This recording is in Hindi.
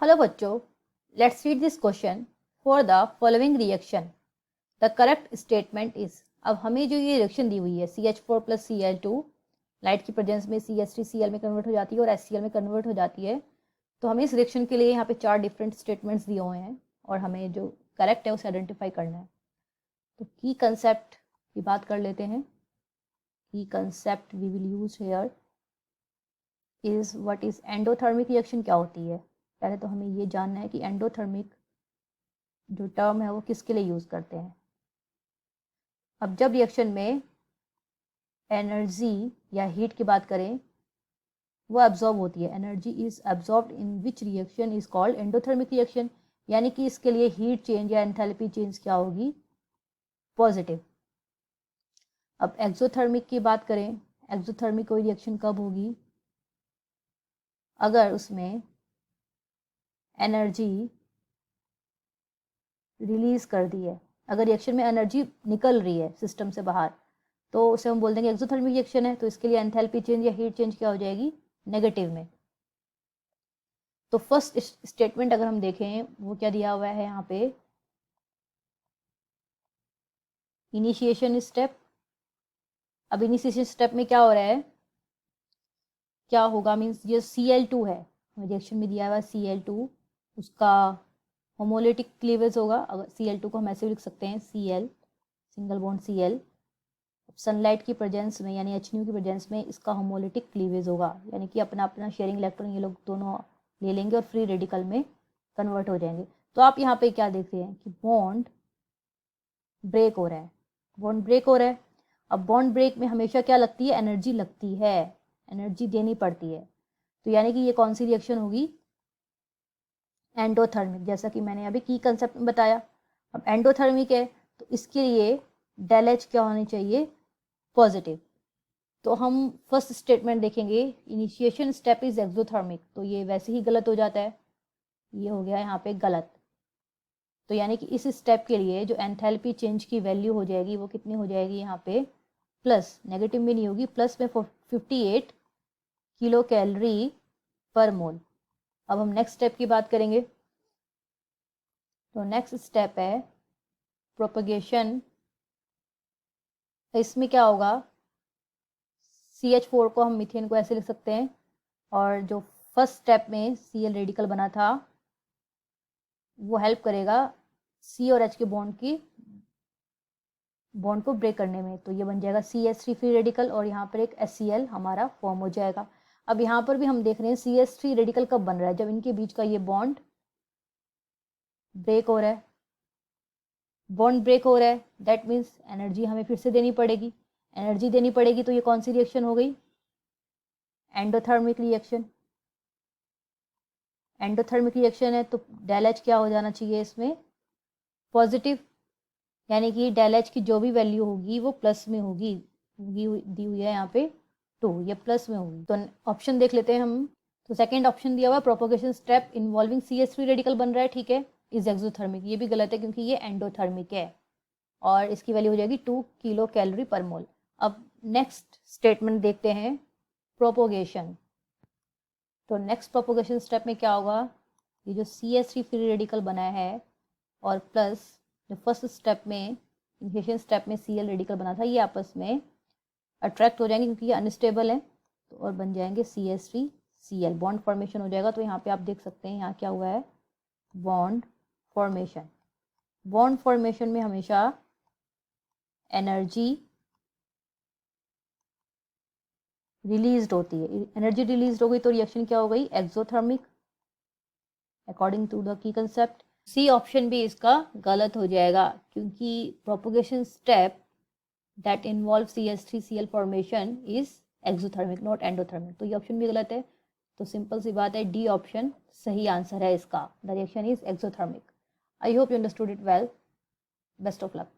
Hello बच्चों, let's read this question for the following reaction. The correct statement is, अब हमें जो ये रिएक्शन दी हुई है CH4 प्लस Cl2 लाइट की प्रेजेंस में CH3Cl में कन्वर्ट हो जाती है और HCl में कन्वर्ट हो जाती है। तो हमें इस रिएक्शन के लिए यहाँ पे 4 डिफरेंट स्टेटमेंट्स दिए हुए हैं और हमें जो करेक्ट है उसे आइडेंटिफाई करना है। तो की कंसेप्ट की बात कर लेते हैं। Key concept we will use here is what is endothermic reaction क्या होती है। पहले तो हमें ये जानना है कि एंडोथर्मिक जो टर्म है वो किसके लिए यूज़ करते हैं। अब जब रिएक्शन में एनर्जी या हीट की बात करें वो एब्जॉर्ब होती है, energy is absorbed in which reaction is called endothermic reaction, यानी कि इसके लिए हीट चेंज या एंथैल्पी चेंज क्या होगी, पॉजिटिव। अब एक्सोथर्मिक की बात करें, एक्सोथर्मिक कोई रिएक्शन कब होगी, अगर उसमें एनर्जी रिलीज कर दी है, अगर रिएक्शन में एनर्जी निकल रही है सिस्टम से बाहर, तो उसे हम बोल देंगे एक्सोथर्मिक रिएक्शन है। तो इसके लिए एंथैल्पी चेंज या हीट चेंज क्या हो जाएगी, नेगेटिव में। तो फर्स्ट स्टेटमेंट अगर हम देखें वो क्या दिया हुआ है यहाँ पे, इनिशिएशन स्टेप। अब इनिशिएशन स्टेप में क्या हो रहा है, क्या होगा, मीन्स ये Cl2 है, रिएक्शन में दिया हुआ Cl2, उसका होमोलिटिक क्लीवेज होगा। अगर Cl2 को हम ऐसे भी लिख सकते हैं Cl, single bond Cl। Sunlight की प्रेजेंस में यानी HNU की प्रेजेंस में इसका होमोलिटिक क्लीवेज होगा, यानी कि अपना अपना शेयरिंग इलेक्ट्रॉन ये लोग दोनों ले लेंगे और फ्री रेडिकल में कन्वर्ट हो जाएंगे। तो आप यहाँ पे क्या देख रहे हैं कि बॉन्ड ब्रेक हो रहा है, बॉन्ड ब्रेक हो रहा है। अब बॉन्ड ब्रेक में हमेशा क्या लगती है, एनर्जी लगती है, एनर्जी देनी पड़ती है। तो यानी कि ये कौन सी रिएक्शन होगी, एंडोथर्मिक, जैसा कि मैंने अभी की कंसेप्ट में बताया। अब एंडोथर्मिक है तो इसके लिए डेल एच क्या होनी चाहिए, पॉजिटिव। तो हम फर्स्ट स्टेटमेंट देखेंगे, इनिशिएशन स्टेप इज एक्सोथर्मिक, तो ये वैसे ही गलत हो जाता है, ये हो गया यहाँ पे गलत। तो यानी कि इस स्टेप के लिए जो एंथैल्पी चेंज की वैल्यू हो जाएगी वो कितनी हो जाएगी, यहाँ पे प्लस, नेगेटिव में नहीं होगी, प्लस में 58 किलो कैलोरी पर मोल। अब हम नेक्स्ट स्टेप की बात करेंगे। तो नेक्स्ट स्टेप है प्रोपगेशन। इसमें क्या होगा, CH4 को हम मीथेन को ऐसे लिख सकते हैं, और जो फर्स्ट स्टेप में Cl रेडिकल बना था वो हेल्प करेगा C और H के बॉन्ड को ब्रेक करने में। तो ये बन जाएगा CH3 फ्री रेडिकल और यहाँ पर एक HCl हमारा फॉर्म हो जाएगा। अब यहाँ पर भी हम देख रहे हैं CH3 रेडिकल कब बन रहा है, जब इनके बीच का ये बॉन्ड ब्रेक हो रहा है। बॉन्ड ब्रेक हो रहा है, दैट मीन्स एनर्जी हमें फिर से देनी पड़ेगी, एनर्जी देनी पड़ेगी। तो ये कौन सी रिएक्शन हो गई, एंडोथर्मिक रिएक्शन। एंडोथर्मिक रिएक्शन है तो डेल एच क्या हो जाना चाहिए इसमें, पॉजिटिव, यानी कि डेल एच की जो भी वैल्यू होगी वो प्लस में होगी, दी हुई है यहाँ पे 2, ये प्लस में होगी। तो ऑप्शन देख लेते हैं हम। तो सेकेंड ऑप्शन दिया हुआ है, propagation step involving CH3 radical बन रहा है, ठीक है, इज एक्सोथर्मिक, ये भी गलत है क्योंकि ये एंडोथर्मिक है और इसकी वैल्यू हो जाएगी 2 किलो कैलोरी पर मोल। अब नेक्स्ट स्टेटमेंट देखते हैं, प्रोपोगेशन। तो नेक्स्ट प्रोपोगेशन स्टेप में क्या होगा, ये जो CH3 फ्री रेडिकल बना है और प्लस जो फर्स्ट स्टेप में इनिशिएशन स्टेप में Cl रेडिकल बना था, ये आपस में अट्रैक्ट हो जाएंगे क्योंकि ये अनस्टेबल है, तो और बन जाएंगे CH3Cl, बॉन्ड फॉर्मेशन हो जाएगा। तो यहाँ पे आप देख सकते हैं यहाँ क्या हुआ है, बॉन्ड फॉर्मेशन। बॉन्ड फॉर्मेशन में हमेशा एनर्जी रिलीज होती है, एनर्जी रिलीज हो गई तो रिएक्शन क्या हो गई, exothermic, according to the key concept. C option भी इसका गलत हो जाएगा क्योंकि propagation step that involve CH3Cl formation is exothermic not endothermic, तो ये ऑप्शन भी गलत है। तो सिंपल सी बात है, डी ऑप्शन सही आंसर है इसका, the reaction is exothermic. I hope you understood it well, best of luck.